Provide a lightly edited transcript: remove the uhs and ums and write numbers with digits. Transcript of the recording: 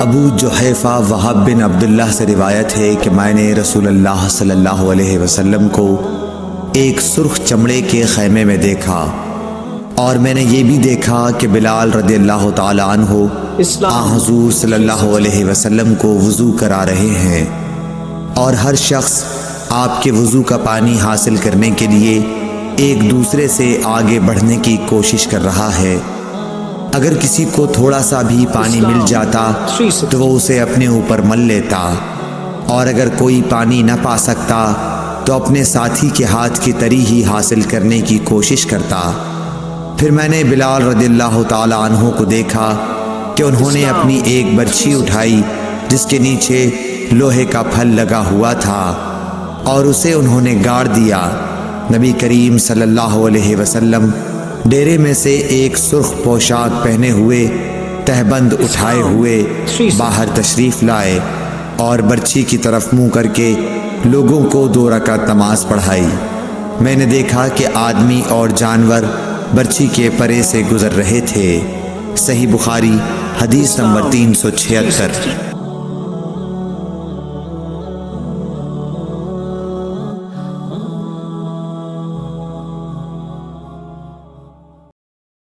ابو جحیفہ وہب بن عبداللہ سے روایت ہے کہ میں نے رسول اللہ صلی اللہ علیہ وسلم کو ایک سرخ چمڑے کے خیمے میں دیکھا، اور میں نے یہ بھی دیکھا کہ بلال رضی اللہ تعالی عنہ حضور صلی اللہ علیہ وسلم کو وضو کرا رہے ہیں، اور ہر شخص آپ کے وضو کا پانی حاصل کرنے کے لیے ایک دوسرے سے آگے بڑھنے کی کوشش کر رہا ہے۔ اگر کسی کو تھوڑا سا بھی پانی مل جاتا تو وہ اسے اپنے اوپر مل لیتا، اور اگر کوئی پانی نہ پا سکتا تو اپنے ساتھی کے ہاتھ کی تری ہی حاصل کرنے کی کوشش کرتا۔ پھر میں نے بلال رضی اللہ تعالی عنہ کو دیکھا کہ انہوں نے اپنی ایک برچھی اٹھائی جس کے نیچے لوہے کا پھل لگا ہوا تھا، اور اسے انہوں نے گاڑ دیا۔ نبی کریم صلی اللہ علیہ وسلم ڈیرے میں سے ایک سرخ پوشاک پہنے ہوئے تہبند اٹھائے ہوئے باہر تشریف لائے، اور برچھی کی طرف منہ کر کے لوگوں کو 2 رکعت نماز پڑھائی۔ میں نے دیکھا کہ آدمی اور جانور برچھی کے پرے سے گزر رہے تھے۔ صحیح بخاری حدیث نمبر 376۔